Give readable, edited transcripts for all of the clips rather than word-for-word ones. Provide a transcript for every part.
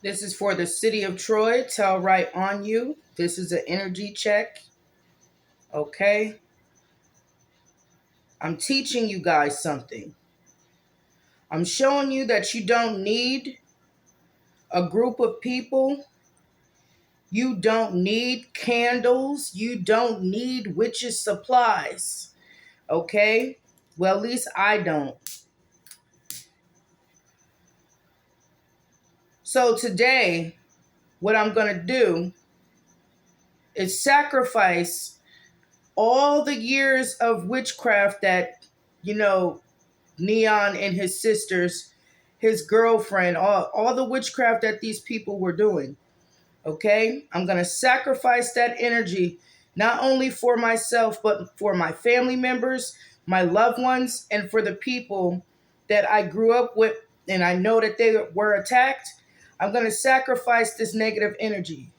This is for the city of Troy. Tell right on you. This is an energy check. Okay. I'm teaching you guys something. I'm showing you that you don't need a group of people. You don't need candles. You don't need witches' supplies. Okay? Well, at least I don't. So today, what I'm going to do is sacrifice all the years of witchcraft that, Neon and his sisters, his girlfriend, all the witchcraft that these people were doing. Okay? I'm going to sacrifice that energy, not only for myself, but for my family members, my loved ones, and for the people that I grew up with and I know that they were attacked. I'm going to sacrifice this negative energy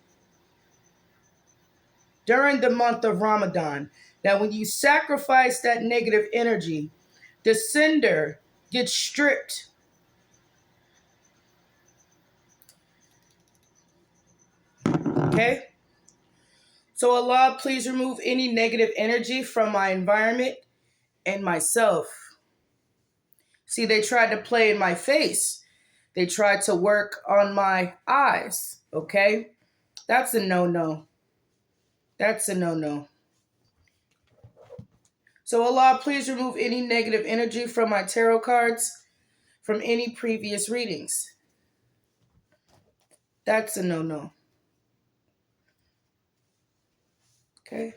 during the month of Ramadan. Now, when you sacrifice that negative energy, the sender gets stripped. Okay? So Allah, please remove any negative energy from my environment and myself. See, they tried to play in my face. They tried to work on my eyes. Okay? That's a no-no. That's a no-no. So Allah, please remove any negative energy from my tarot cards from any previous readings. That's a no-no. Okay?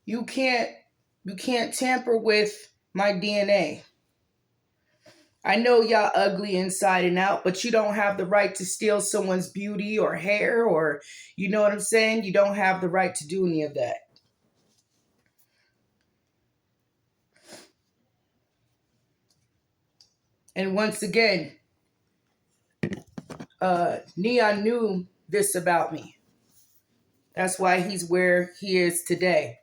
You can't tamper with my DNA. I know y'all ugly inside and out, but you don't have the right to steal someone's beauty or hair or, you know what I'm saying? You don't have the right to do any of that. And once again, Neon knew this about me. That's why he's where he is today.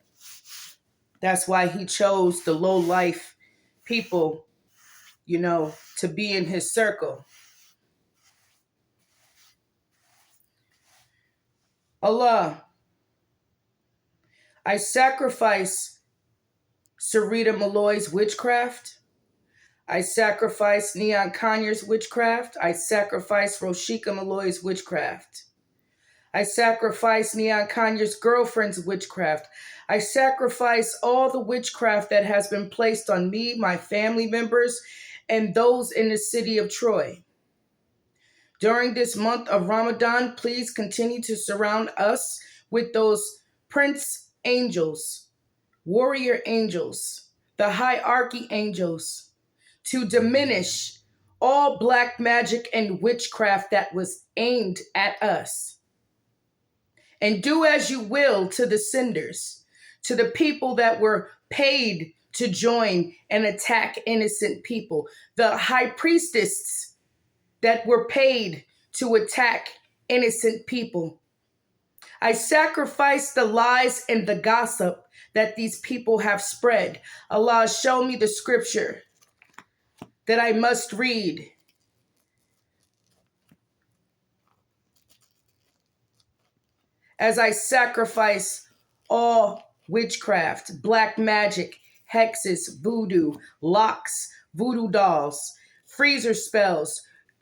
That's why he chose the low life people, to be in his circle. Allah, I sacrifice Serita Malloy's witchcraft. I sacrifice AL-Ghaniy's witchcraft. I sacrifice Roshica Malloy's witchcraft. I sacrifice AL-Ghaniy's girlfriend's witchcraft. I sacrifice all the witchcraft that has been placed on me, my family members, and those in the city of Troy. During this month of Ramadan, please continue to surround us with those prince angels, warrior angels, the hierarchy angels, to diminish all black magic and witchcraft that was aimed at us. And do as you will to the senders, to the people that were paid to join and attack innocent people, the high priestesses that were paid to attack innocent people. I sacrifice the lies and the gossip that these people have spread. Allah, show me the scripture that I must read. As I sacrifice all witchcraft, black magic, hexes, voodoo, locks, voodoo dolls, freezer spells,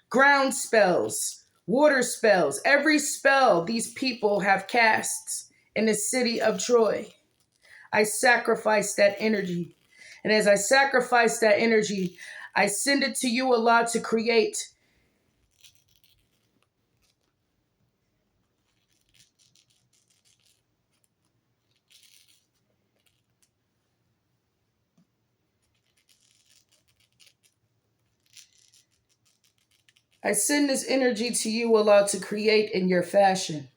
ground spells, water spells, every spell these people have cast in the city of Troy. I sacrifice that energy. And as I sacrifice that energy, I send it to you, Allah, to create I send this energy to you, Allah, to create in your fashion.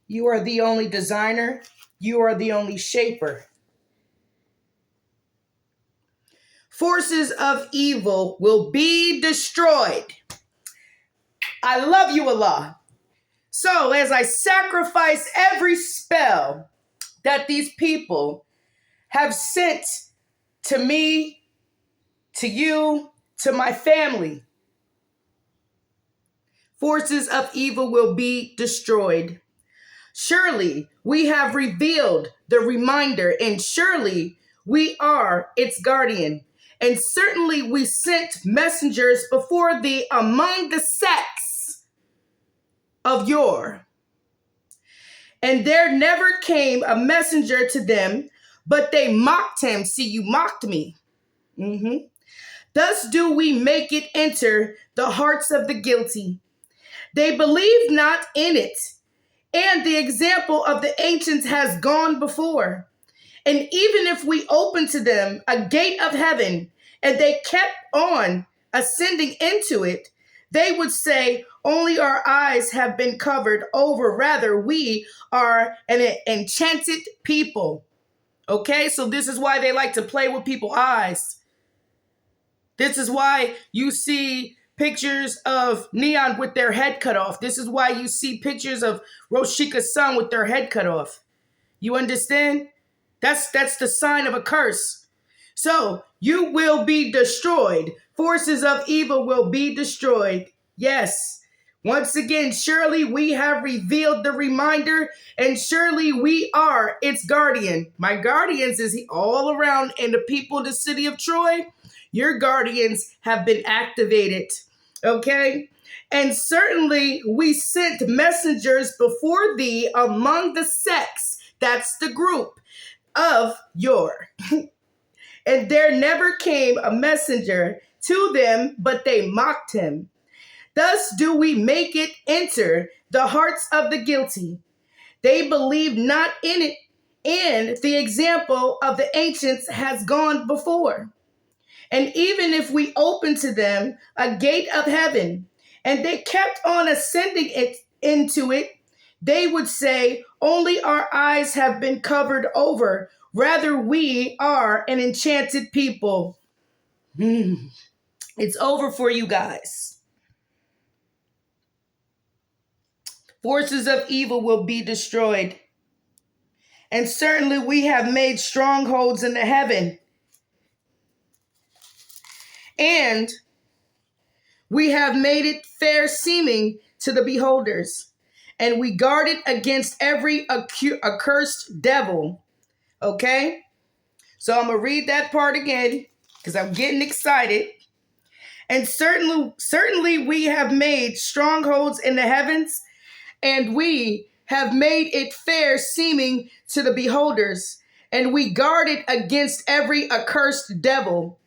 You are the only designer. You are the only shaper. Forces of evil will be destroyed. I love you, Allah. So as I sacrifice every spell that these people have sent to me, to you, to my family, forces of evil will be destroyed. Surely we have revealed the reminder, and surely we are its guardian. And certainly we sent messengers before thee among the sects of yore. And there never came a messenger to them, but they mocked him. See, you mocked me. Thus do we make it enter the hearts of the guilty. They believe not in it, and the example of the ancients has gone before. And even if we open to them a gate of heaven, and they kept on ascending into it, they would say, only our eyes have been covered over. Rather, we are an enchanted people. Okay, so this is why they like to play with people's eyes. This is why you see pictures of Neon with their head cut off. This is why you see pictures of Roshica's son with their head cut off. You understand? That's the sign of a curse. So you will be destroyed. Forces of evil will be destroyed. Yes. Once again, surely we have revealed the reminder, and surely we are its guardian. My guardians is all around, and the people of the city of Troy, your guardians have been activated. Okay? And certainly we sent messengers before thee among the sects. That's the group of yore. And there never came a messenger to them, but they mocked him. Thus do we make it enter the hearts of the guilty. They believe not in it, and the example of the ancients has gone before. And even if we open to them a gate of heaven, and they kept on ascending it into it, they would say, only our eyes have been covered over. Rather, we are an enchanted people. It's over for you guys. Forces of evil will be destroyed. And certainly we have made strongholds in the heaven. And we have made it fair seeming to the beholders. And we guard it against every accursed devil. Okay? So I'm going to read that part again because I'm getting excited. And certainly we have made strongholds in the heavens, and we have made it fair seeming to the beholders, and we guard it against every accursed devil.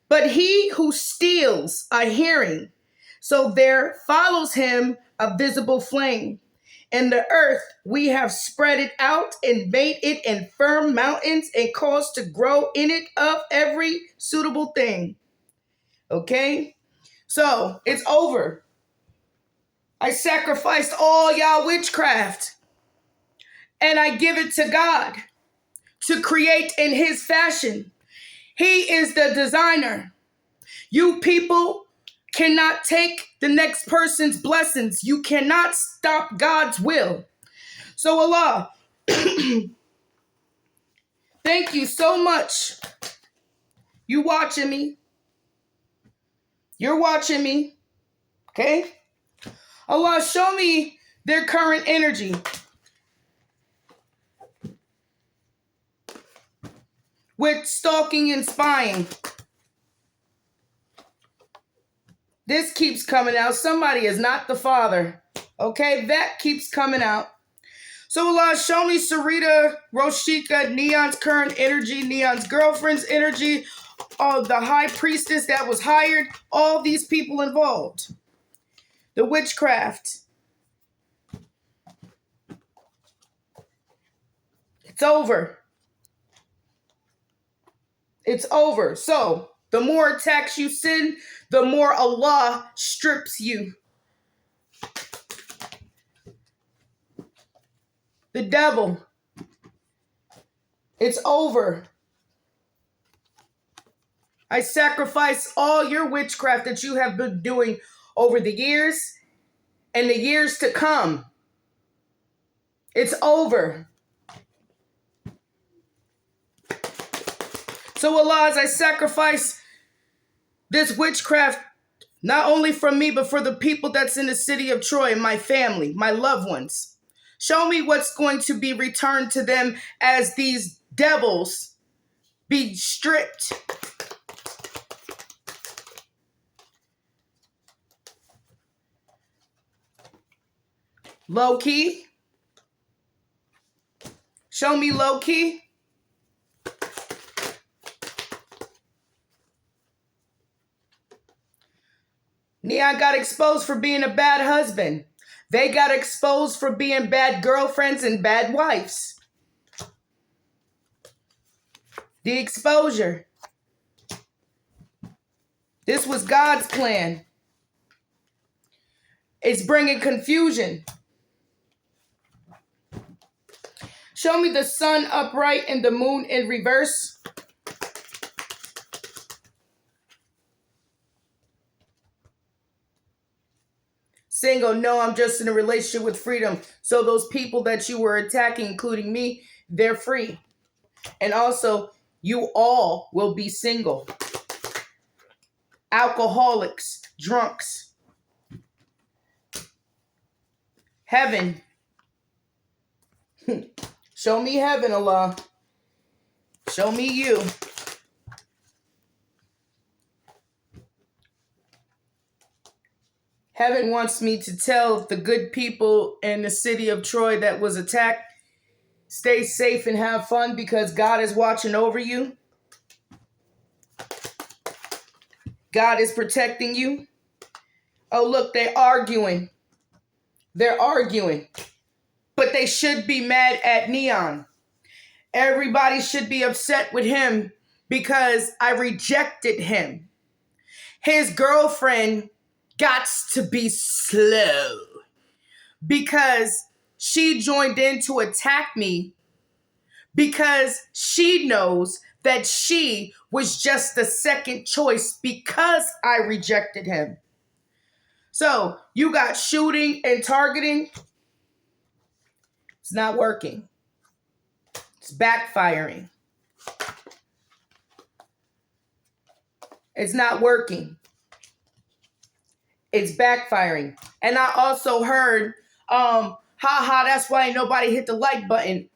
But he who steals a hearing, so there follows him a visible flame. In the earth we have spread it out and made it in firm mountains and caused to grow in it of every suitable thing. Okay? So, it's over. I sacrificed all y'all witchcraft, and I give it to God to create in his fashion. He is the designer. You people cannot take the next person's blessings. You cannot stop God's will. So Allah, thank you so much. You watching me. You're watching me. Okay? Allah, show me their current energy. With stalking and spying. This keeps coming out. Somebody is not the father. Okay, that keeps coming out. So Allah, show me Serita, Roshica, Neon's current energy, Neon's girlfriend's energy, the high priestess that was hired, all these people involved. The witchcraft. It's over. It's over. So, the more attacks you send, the more Allah strips you. The devil. It's over. I sacrifice all your witchcraft that you have been doing over the years and the years to come. It's over. So Allah, as I sacrifice this witchcraft Not only from me, but for the people that's in the city of Troy, my family, my loved ones. Show me what's going to be returned to them as these devils be stripped. Low key. Show me low key. Neon got exposed for being a bad husband. They got exposed for being bad girlfriends and bad wives. The exposure. This was God's plan. It's bringing confusion. Show me the sun upright and the moon in reverse. Single, no, I'm just in a relationship with freedom. So those people that you were attacking, including me, they're free. And also, you all will be single. Alcoholics, drunks. Heaven. Show me heaven, Allah. Show me you. Heaven wants me to tell the good people in the city of Troy that was attacked, stay safe and have fun because God is watching over you. God is protecting you. Oh, look, they're arguing. They're arguing. But they should be mad at Neon. Everybody should be upset with him because I rejected him. His girlfriend got to be slow because she joined in to attack me because she knows that she was just the second choice because I rejected him. So you got shooting and targeting. It's not working. It's backfiring. It's not working. It's backfiring. And I also heard, that's why nobody hit the like button.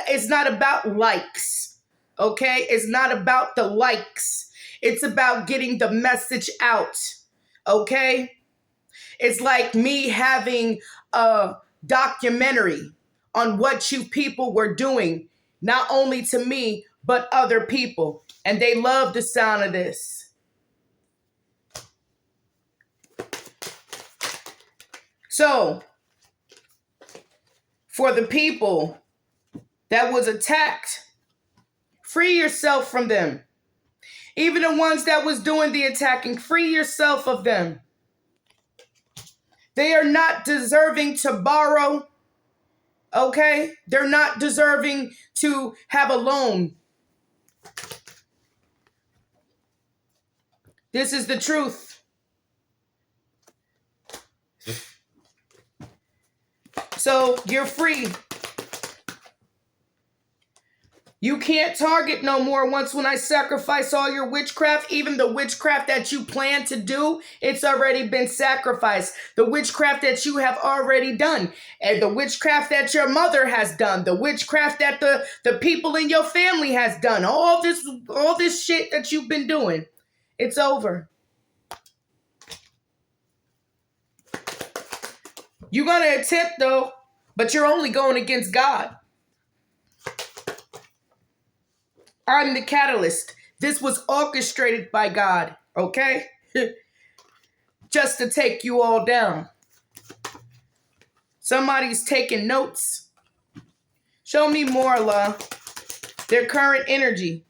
It's not about likes, okay? It's not about the likes. It's about getting the message out, okay? It's like me having a documentary on what you people were doing, not only to me, but other people. And they love the sound of this. So, for the people that was attacked, free yourself from them. Even the ones that was doing the attacking, free yourself of them. They are not deserving to borrow, okay? They're not deserving to have a loan. This is the truth. So you're free. You can't target no more once when I sacrifice all your witchcraft. Even the witchcraft that you plan to do, it's already been sacrificed. The witchcraft that you have already done. And the witchcraft that your mother has done. The witchcraft that the people in your family has done. All this shit that you've been doing. It's over. You're going to attempt though, but you're only going against God. I'm the catalyst. This was orchestrated by God, okay? Just to take you all down. Somebody's taking notes. Show me more, Allah. Their current energy.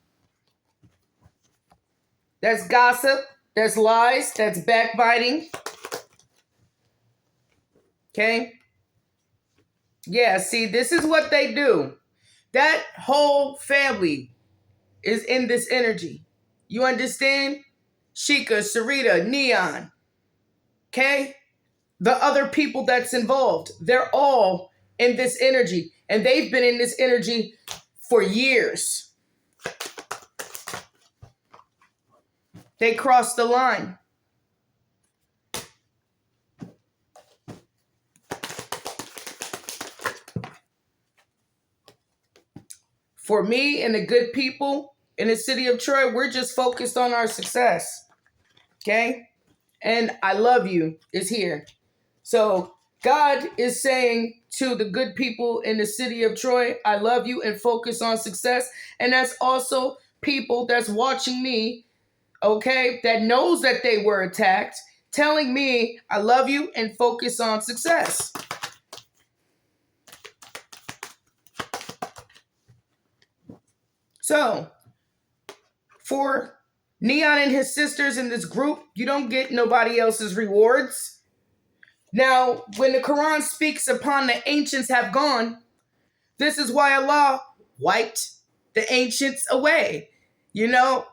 That's gossip. That's lies. That's backbiting. Okay? Yeah, see, this is what they do. That whole family is in this energy. You understand? Sheikah, Serita, Neon. Okay? The other people that's involved, they're all in this energy. And they've been in this energy for years. They crossed the line. For me and the good people in the city of Troy, we're just focused on our success. Okay? And I love you is here. So God is saying to the good people in the city of Troy, I love you and focus on success. And that's also people that's watching me, okay, that knows that they were attacked, telling me I love you and focus on success. So for Neon and his sisters in this group, you don't get nobody else's rewards. Now, when the Quran speaks upon the ancients have gone, this is why Allah wiped the ancients away. You know,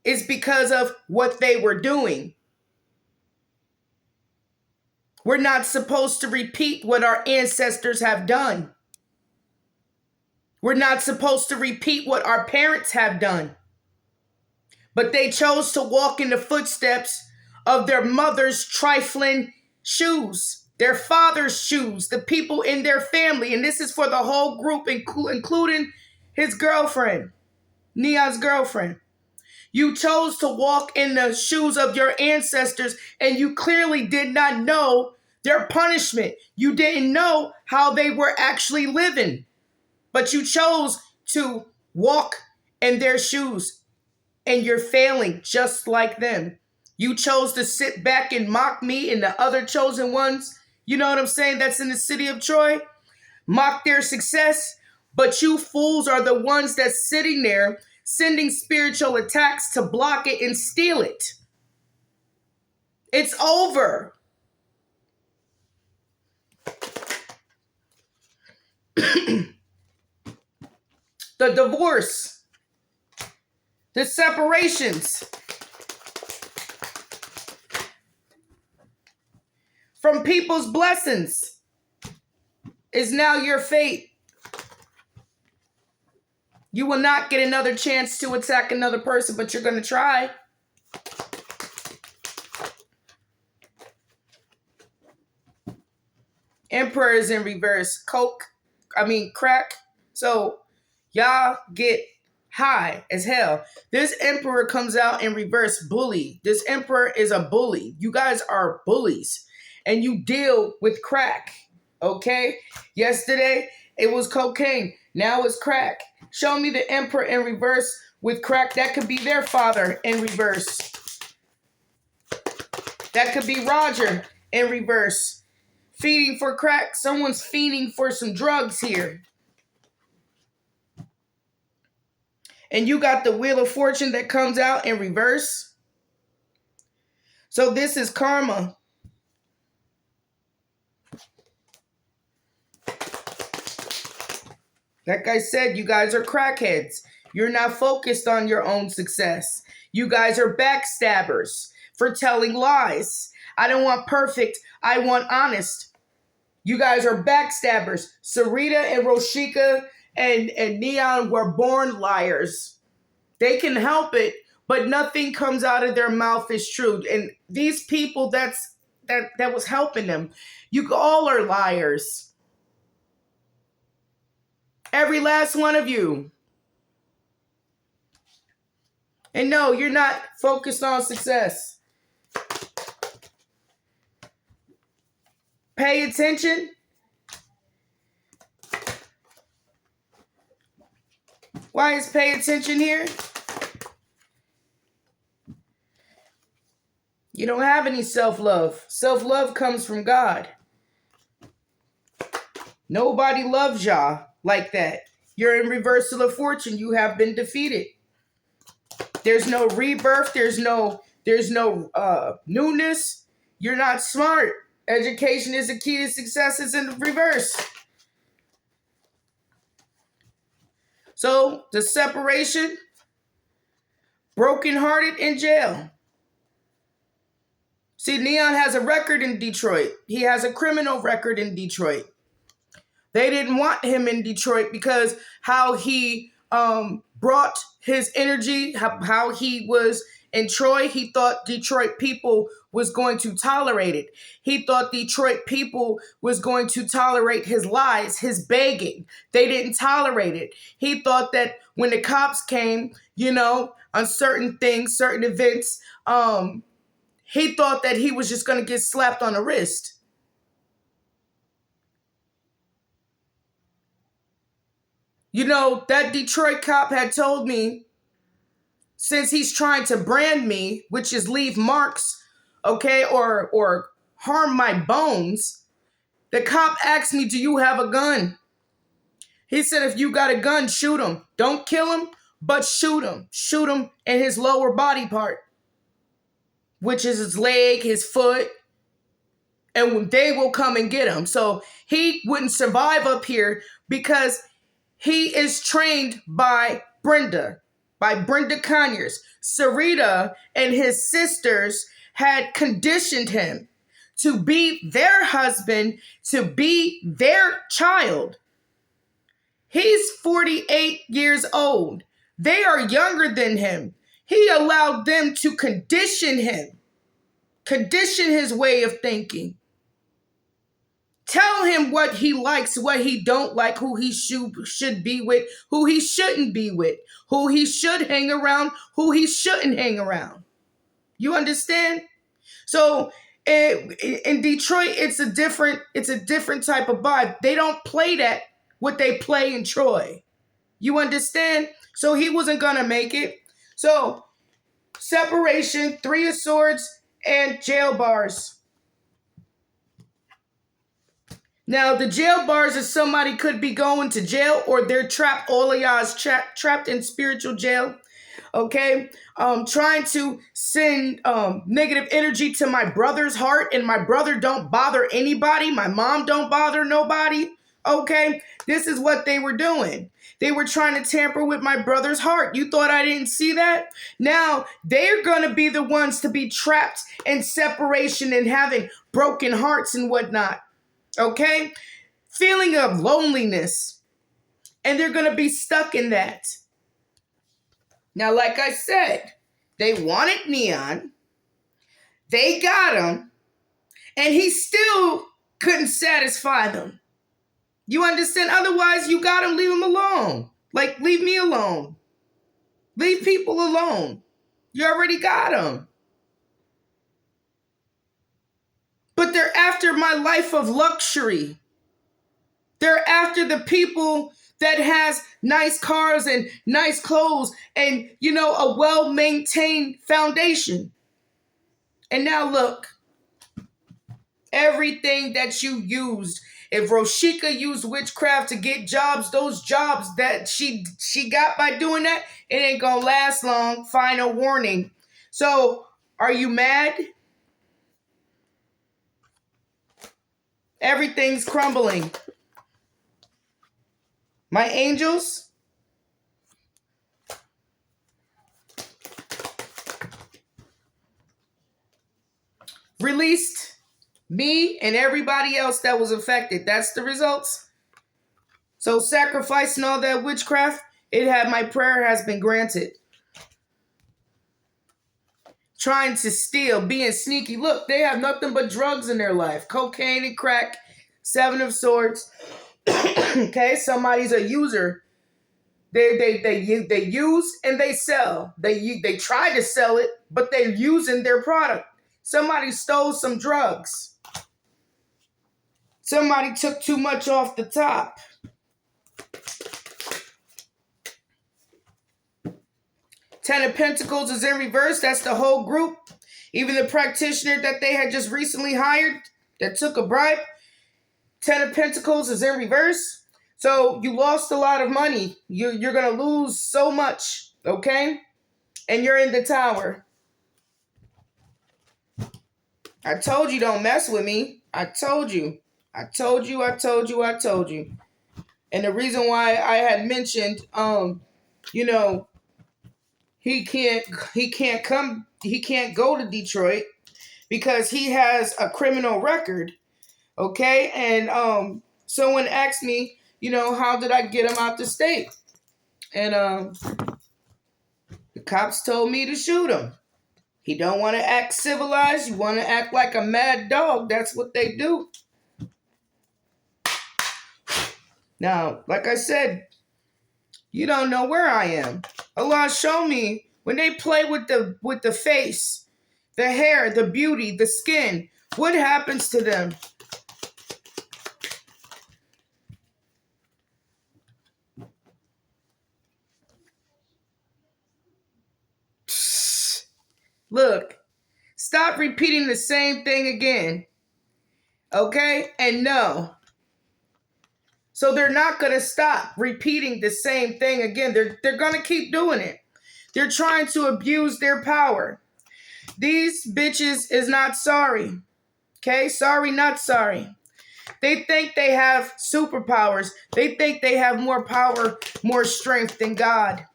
it's because of what they were doing. We're not supposed to repeat what our ancestors have done. We're not supposed to repeat what our parents have done. But they chose to walk in the footsteps of their mother's trifling shoes, their father's shoes, the people in their family. And this is for the whole group, including his girlfriend, Neon's girlfriend. You chose to walk in the shoes of your ancestors, and you clearly did not know their punishment. You didn't know how they were actually living, but you chose to walk in their shoes, and you're failing just like them. You chose to sit back and mock me and the other chosen ones, you know what I'm saying, that's in the city of Troy, mock their success, but you fools are the ones that's sitting there sending spiritual attacks to block it and steal it. It's over. The divorce, the separations from people's blessings is now your fate. You will not get another chance to attack another person, but you're going to try. Emperor is in reverse. Crack. So y'all get high as hell. This emperor comes out in reverse bully. This emperor is a bully. You guys are bullies. And you deal with crack. Okay? Yesterday, it was cocaine. Now it's crack. Show me the emperor in reverse with crack. That could be their father in reverse. That could be Roger in reverse. Feeding for crack. Someone's feeding for some drugs here. And you got the Wheel of Fortune that comes out in reverse. So this is karma. Like I said, you guys are crackheads. You're not focused on your own success. You guys are backstabbers for telling lies. I don't want perfect. I want honest. You guys are backstabbers. Serita and Roshica and Neon were born liars. They can help it, but nothing comes out of their mouth is true. And these people that was helping them, you all are liars. Every last one of you. And no, you're not focused on success. Pay attention. Why is pay attention here? You don't have any self-love. Self-love comes from God. Nobody loves y'all like that. You're in reversal of fortune. You have been defeated. There's no rebirth. There's no newness. You're not smart. Education is the key to success. It's in reverse. So the separation, brokenhearted in jail. See, Neon has a record in Detroit. He has a criminal record in Detroit. They didn't want him in Detroit because how he brought his energy, how he was in Troy, he thought Detroit people was going to tolerate it. He thought Detroit people was going to tolerate his lies, his begging. They didn't tolerate it. He thought that when the cops came, on certain things, certain events, he thought that he was just going to get slapped on the wrist. That Detroit cop had told me, since he's trying to brand me, which is leave marks, okay, or harm my bones, the cop asked me, do you have a gun? He said, if you got a gun, shoot him. Don't kill him, but shoot him. Shoot him in his lower body part, which is his leg, his foot, and they will come and get him. So he wouldn't survive up here because he is trained by Brenda Conyers. Serita and his sisters had conditioned him to be their husband, to be their child. He's 48 years old. They are younger than him. He allowed them to condition him, condition his way of thinking. Tell him what he likes, what he don't like, who he should be with, who he shouldn't be with, who he should hang around, who he shouldn't hang around. You understand? So in Detroit, it's a different type of vibe. They don't play that what they play in Troy. You understand? So he wasn't gonna make it. So separation, 3 of Swords, and jail bars. Now, the jail bars is somebody could be going to jail, or they're trapped. All of y'all is trapped in spiritual jail. Okay? Trying to send negative energy to my brother's heart, and my brother don't bother anybody. My mom don't bother nobody. Okay? This is what they were doing. They were trying to tamper with my brother's heart. You thought I didn't see that? Now, they're going to be the ones to be trapped in separation and having broken hearts and whatnot. Okay? Feeling of loneliness. And they're going to be stuck in that. Now, like I said, they wanted Neon. They got him. And he still couldn't satisfy them. You understand? Otherwise, you got him, leave him alone. Like, leave me alone. Leave people alone. You already got him. But they're after my life of luxury. They're after the people that has nice cars and nice clothes and, a well-maintained foundation. And now look, everything that you used, if Roshica used witchcraft to get jobs, those jobs that she got by doing that, it ain't gonna last long. Final warning. So, are you mad? Everything's crumbling. My angels, released me and everybody else that was affected. That's the results. So sacrificing all that witchcraft, my prayer has been granted. Trying to steal, being sneaky. Look, they have nothing but drugs in their life. Cocaine and crack, 7 of Swords. Okay, somebody's a user. They use and they sell. They try to sell it, but they're using their product. Somebody stole some drugs. Somebody took too much off the top. Ten of Pentacles is in reverse. That's the whole group. Even the practitioner that they had just recently hired that took a bribe. 10 of Pentacles is in reverse. So you lost a lot of money. You're going to lose so much, okay? And you're in the Tower. I told you don't mess with me. I told you. And the reason why I had mentioned, he can't go to Detroit because he has a criminal record. Okay? And someone asked me, how did I get him out the state? And the cops told me to shoot him. He don't want to act civilized. You want to act like a mad dog. That's what they do. Now, like I said, you don't know where I am. Allah show me when they play with the face, the hair, the beauty, the skin. What happens to them? Look, stop repeating the same thing again. Okay? And no. So they're not going to stop repeating the same thing again. They're going to keep doing it. They're trying to abuse their power. These bitches is not sorry. Okay? Sorry, not sorry. They think they have superpowers. They think they have more power, more strength than God.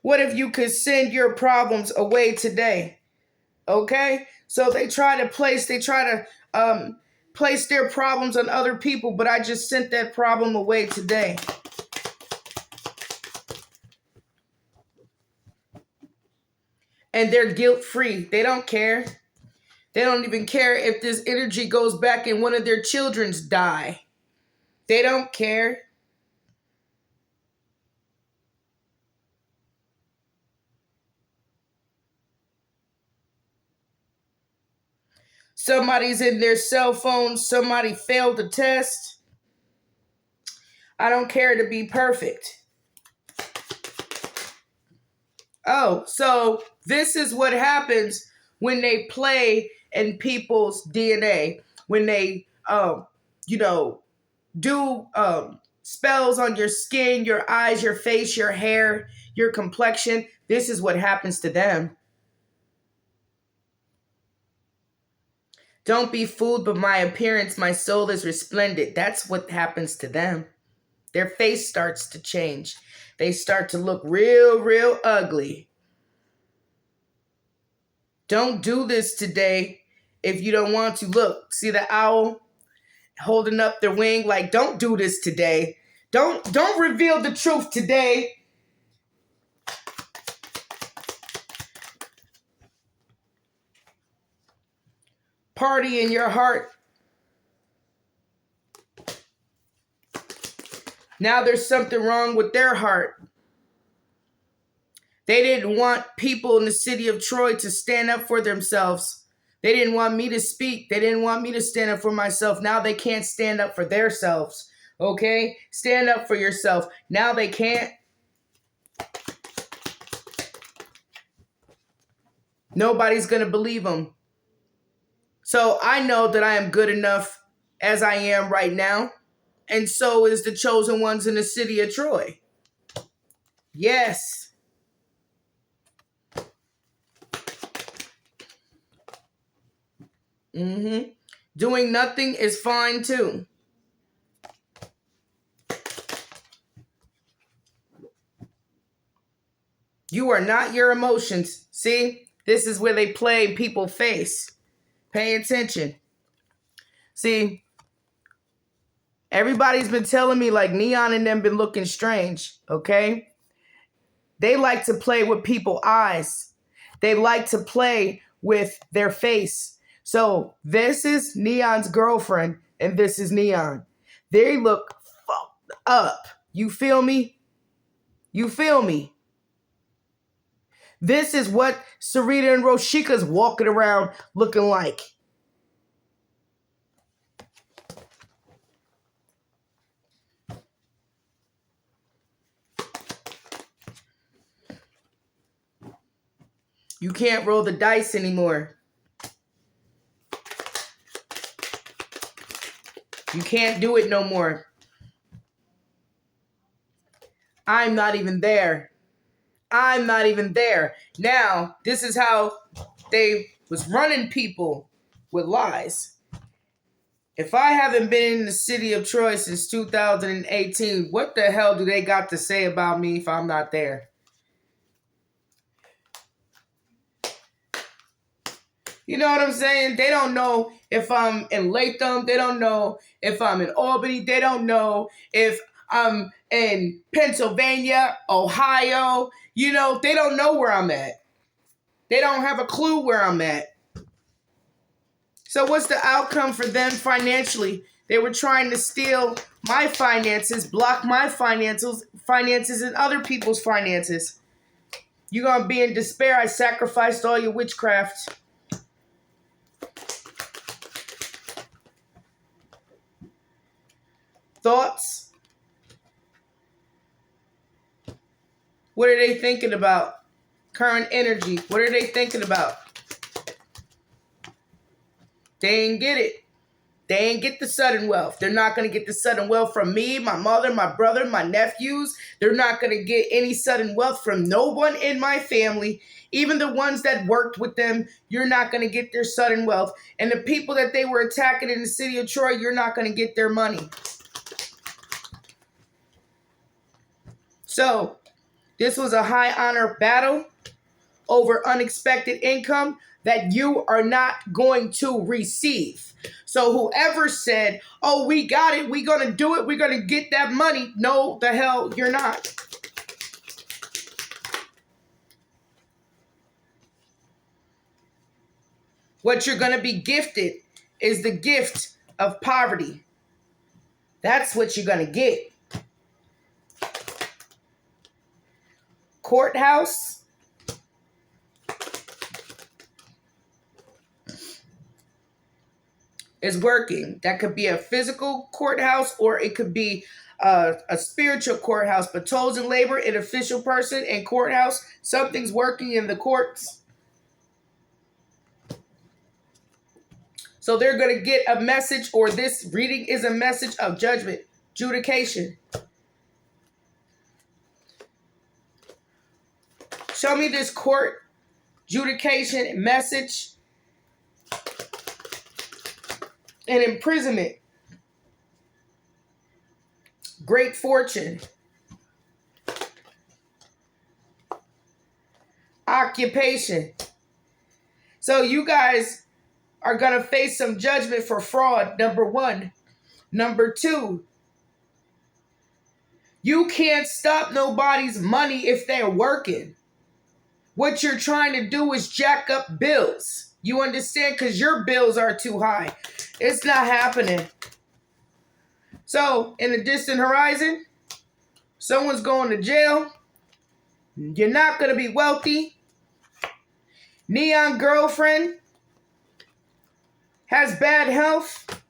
What if you could send your problems away today? Okay? So they try to place their problems on other people, but I just sent that problem away today. And they're guilt-free. They don't care. They don't even care if this energy goes back and one of their children's die. They don't care. Somebody's in their cell phone. Somebody failed a test. I don't care to be perfect. Oh, so this is what happens when they play in people's DNA. When they, do spells on your skin, your eyes, your face, your hair, your complexion. This is what happens to them. Don't be fooled by my appearance. My soul is resplendent. That's what happens to them. Their face starts to change. They start to look real, real ugly. Don't do this today if you don't want to. Look, see the owl holding up their wing? Like, don't do this today. Don't reveal the truth today. Party in your heart. Now there's something wrong with their heart. They didn't want people in the city of Troy to stand up for themselves. They didn't want me to speak. They didn't want me to stand up for myself. Now they can't stand up for themselves. Okay? Stand up for yourself. Now they can't. Nobody's going to believe them. So I know that I am good enough as I am right now. And so is the chosen ones in the city of Troy. Yes. Doing nothing is fine too. You are not your emotions. See? This is where they play people's face. Pay attention. See? Everybody's been telling me like Neon and them been looking strange, okay? They like to play with people's eyes. They like to play with their face. So this is Neon's girlfriend and this is Neon. They look fucked up. You feel me? You feel me? This is what Serita and Roshica's walking around looking like. You can't roll the dice anymore. You can't do it no more. I'm not even there. I'm not even there. Now, this is how they was running people with lies. If I haven't been in the city of Troy since 2018, what the hell do they got to say about me if I'm not there? You know what I'm saying? They don't know if I'm in Latham. They don't know if I'm in Albany. They don't know if in Pennsylvania, Ohio. You know, they don't know where I'm at. They don't have a clue where I'm at. So what's the outcome for them financially? They were trying to steal my finances, block my finances and other people's finances. You're going to be in despair. I sacrificed all your witchcraft. Thoughts? What are they thinking about? Current energy. What are they thinking about? They ain't get it. They ain't get the sudden wealth. They're not going to get the sudden wealth from me, my mother, my brother, my nephews. They're not going to get any sudden wealth from no one in my family. Even the ones that worked with them, you're not going to get their sudden wealth. And the people that they were attacking in the city of Troy, you're not going to get their money. So, this was a high honor battle over unexpected income that you are not going to receive. So whoever said, oh, we got it, we're going to do it, we're going to get that money, no, the hell you're not. What you're going to be gifted is the gift of poverty. That's what you're going to get. Courthouse. Is working. That could be a physical courthouse or it could be a spiritual courthouse. But tolls and labor, an official person and courthouse, something's working in the courts. So they're going to get a message, or this reading is a message of judgment, judication. Show me this court judication message and imprisonment. Great fortune. Occupation. So you guys are going to face some judgment for fraud, number one. Number two, you can't stop nobody's money if they're working. What you're trying to do is jack up bills. You understand? Because your bills are too high. It's not happening. So, in the distant horizon, someone's going to jail. You're not going to be wealthy. Neon girlfriend has bad health.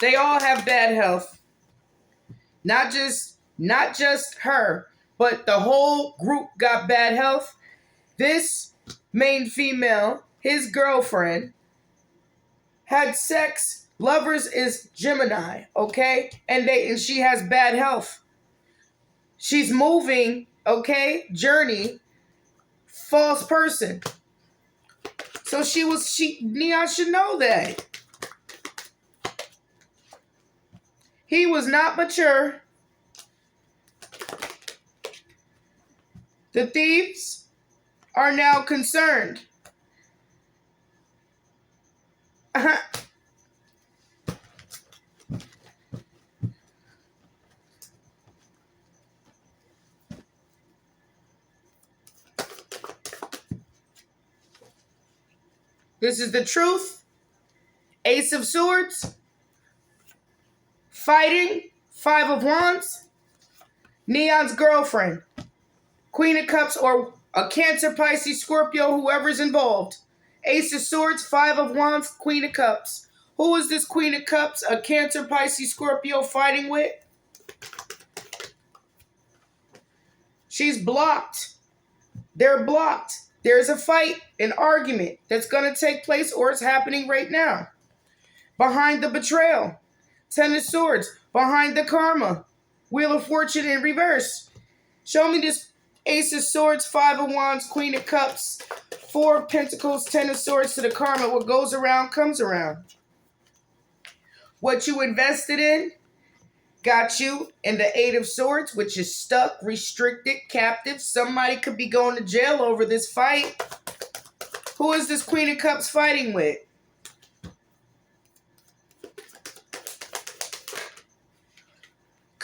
They all have bad health. Not just her, but the whole group got bad health. This main female, his girlfriend, had sex. Lovers is Gemini, okay? And she has bad health. She's moving, okay? Journey, false person. So Neon should know that. He was not mature. The thieves are now concerned. This is the truth. Ace of Swords. Fighting. Five of Wands. Neon's girlfriend. Queen of Cups or a Cancer, Pisces, Scorpio, whoever's involved. Ace of Swords, Five of Wands, Queen of Cups. Who is this Queen of Cups, a Cancer, Pisces, Scorpio fighting with? She's blocked. They're blocked. There's a fight, an argument that's going to take place or it's happening right now. Behind the betrayal. Ten of Swords. Behind the karma. Wheel of Fortune in reverse. Show me this Ace of Swords, Five of Wands, Queen of Cups, Four of Pentacles, Ten of Swords to the karma. What goes around comes around. What you invested in got you in the Eight of Swords, which is stuck, restricted, captive. Somebody could be going to jail over this fight. Who is this Queen of Cups fighting with?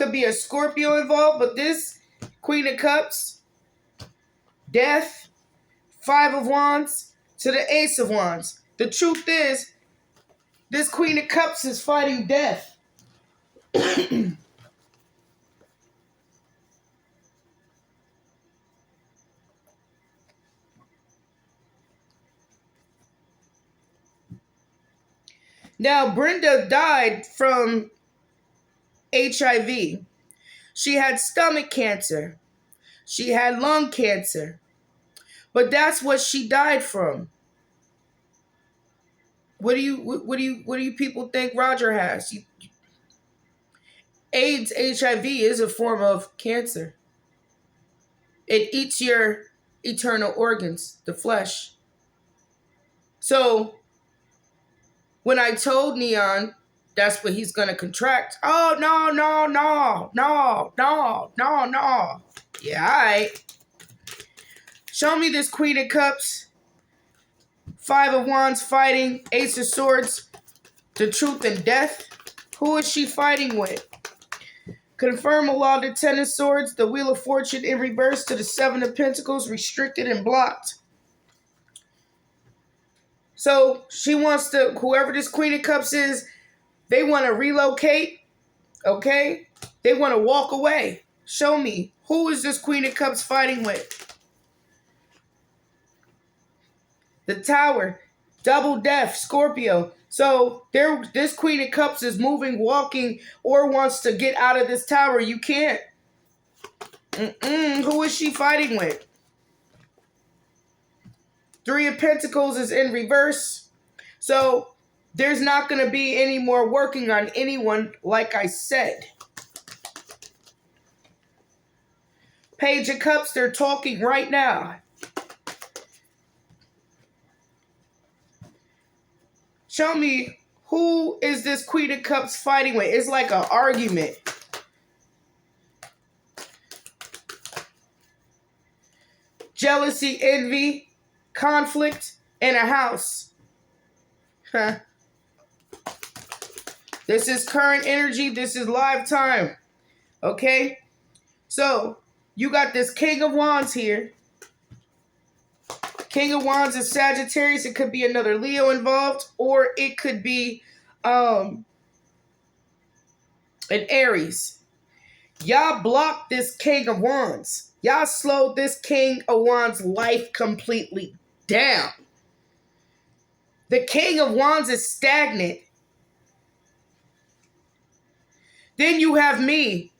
Could be a Scorpio involved, but this Queen of Cups, Death, Five of Wands to the Ace of Wands. The truth is, this Queen of Cups is fighting death. Now, Brenda died from HIV. She had stomach cancer. She had lung cancer. But that's what she died from. What do you people think Roger has? AIDS, HIV is a form of cancer. It eats your eternal organs, the flesh. So when I told Neon that's what he's gonna contract, oh no. Yeah, all right. Show me this Queen of Cups, Five of Wands fighting, Ace of Swords, the Truth and Death. Who is she fighting with? Confirm a law, the Ten of Swords, the Wheel of Fortune in reverse to the Seven of Pentacles, restricted and blocked. So she wants to, whoever this Queen of Cups is, they want to relocate, okay? They want to walk away. Show me, who is this Queen of Cups fighting with? The Tower, double death, Scorpio. So this Queen of Cups is moving, walking, or wants to get out of this tower. You can't. Who is she fighting with? Three of Pentacles is in reverse. So there's not going to be any more working on anyone, like I said. Page of Cups, they're talking right now. Show me, who is this Queen of Cups fighting with? It's like an argument. Jealousy, envy, conflict in a house. This is current energy. This is live time. Okay? So, you got this King of Wands here. King of Wands is Sagittarius. It could be another Leo involved, or it could be an Aries. Y'all blocked this King of Wands. Y'all slowed this King of Wands life completely down. The King of Wands is stagnant. Then you have me,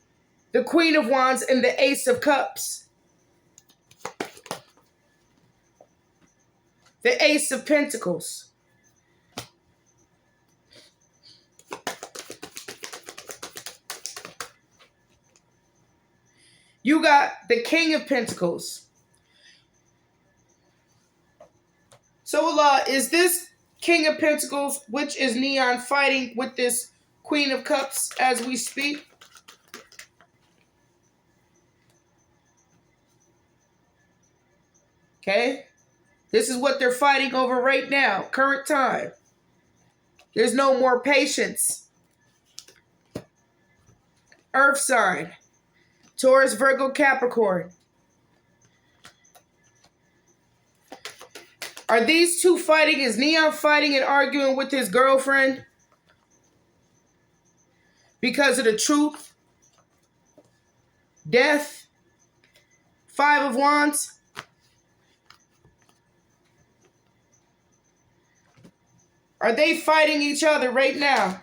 the Queen of Wands, and the Ace of Cups. The Ace of Pentacles. You got the King of Pentacles. So Allah, is this King of Pentacles, which is Neon, fighting with this Queen of Cups as we speak? Okay? This is what they're fighting over right now, current time. There's no more patience. Earth sign. Taurus, Virgo, Capricorn. Are these two fighting? Is Neon fighting and arguing with his girlfriend because of the truth, death, Five of Wands? Are they fighting each other right now?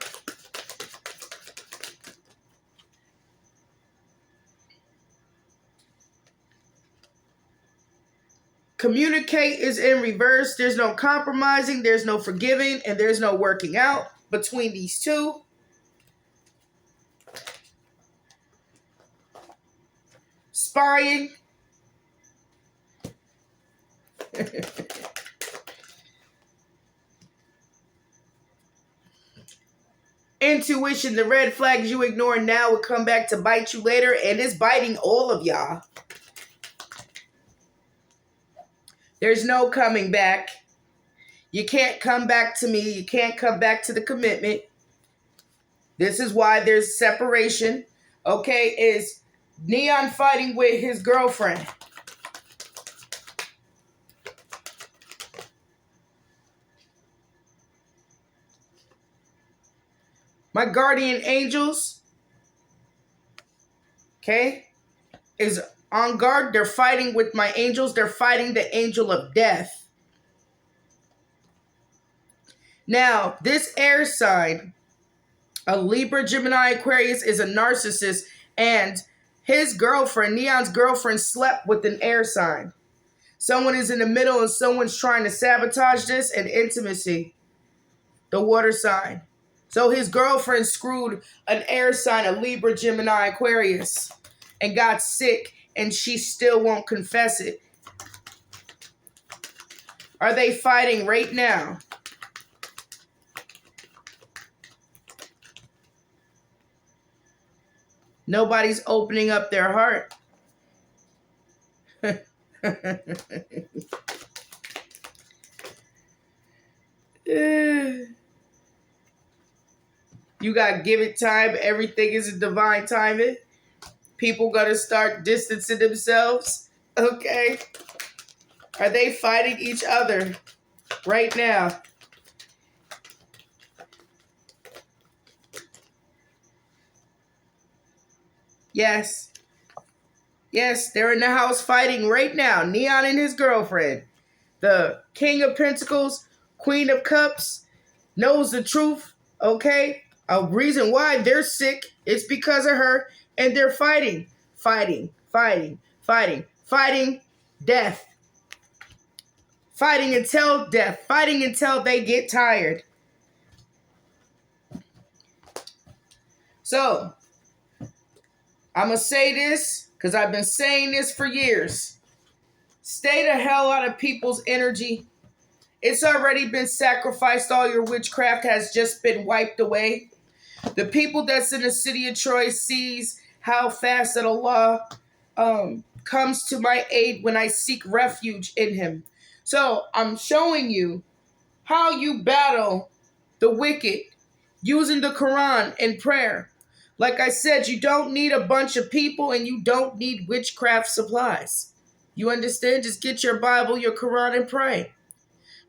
Communicate is in reverse. There's no compromising, there's no forgiving, and there's no working out between these two. Spying. Intuition, the red flags you ignore now will come back to bite you later, and it's biting all of y'all. There's no coming back. You can't come back to me. You can't come back to the commitment. This is why there's separation. okay, is Neon fighting with his girlfriend. My guardian angels, okay, is on guard. They're fighting with my angels. They're fighting the angel of death. Now, this air sign, a Libra, Gemini, Aquarius, is a narcissist, and his girlfriend, Neon's girlfriend, slept with an air sign. Someone is in the middle and someone's trying to sabotage this, and intimacy, the water sign. So his girlfriend screwed an air sign, a Libra, Gemini, Aquarius, and got sick, and she still won't confess it. Are they fighting right now? Nobody's opening up their heart. You got to give it time. Everything is a divine timing. People got to start distancing themselves. Okay? Are they fighting each other right now? Yes. Yes, they're in the house fighting right now. Neon and his girlfriend. The King of Pentacles, Queen of Cups, knows the truth, okay? A reason why they're sick is because of her, and they're fighting. Fighting, fighting, fighting, fighting death. Fighting until death. Fighting until they get tired. So, I'm going to say this because I've been saying this for years. Stay the hell out of people's energy. It's already been sacrificed. All your witchcraft has just been wiped away. The people that's in the city of Troy sees how fast that Allah comes to my aid when I seek refuge in him. So I'm showing you how you battle the wicked using the Quran and prayer. Like I said, you don't need a bunch of people and you don't need witchcraft supplies. You understand? Just get your Bible, your Quran, and pray.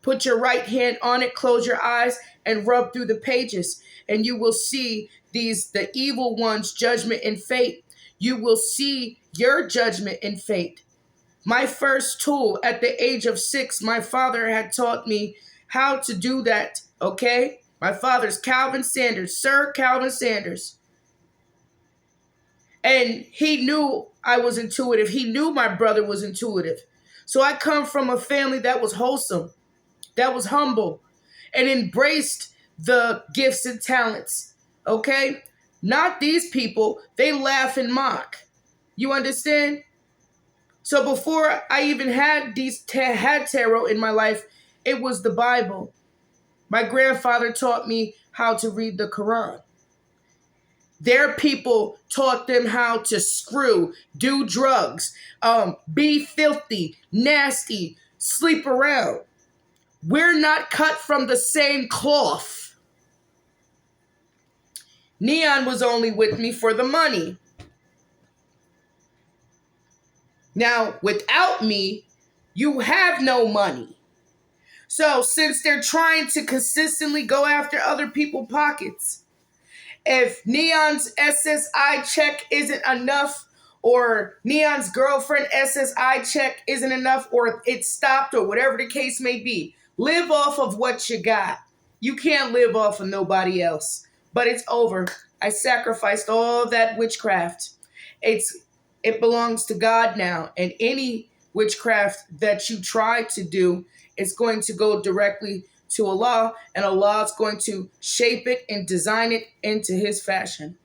Put your right hand on it, close your eyes, and rub through the pages. And you will see the evil one's judgment and fate. You will see your judgment and fate. My first tool at the age of 6, my father had taught me how to do that, okay? My father's Calvin Sanders, Sir Calvin Sanders. And he knew I was intuitive. He knew my brother was intuitive. So I come from a family that was wholesome, that was humble, and embraced the gifts and talents, okay? Not these people. They laugh and mock. You understand? So before I even had had tarot in my life, it was the Bible. My grandfather taught me how to read the Quran. Their people taught them how to screw, do drugs, be filthy, nasty, sleep around. We're not cut from the same cloth. Neon was only with me for the money. Now, without me, you have no money. So, since they're trying to consistently go after other people's pockets, if Neon's SSI check isn't enough, or Neon's girlfriend SSI check isn't enough, or it stopped, or whatever the case may be, live off of what you got. You can't live off of nobody else. But it's over. I sacrificed all that witchcraft. It belongs to God now. And any witchcraft that you try to do is going to go directly to Allah. And Allah is going to shape it and design it into his fashion.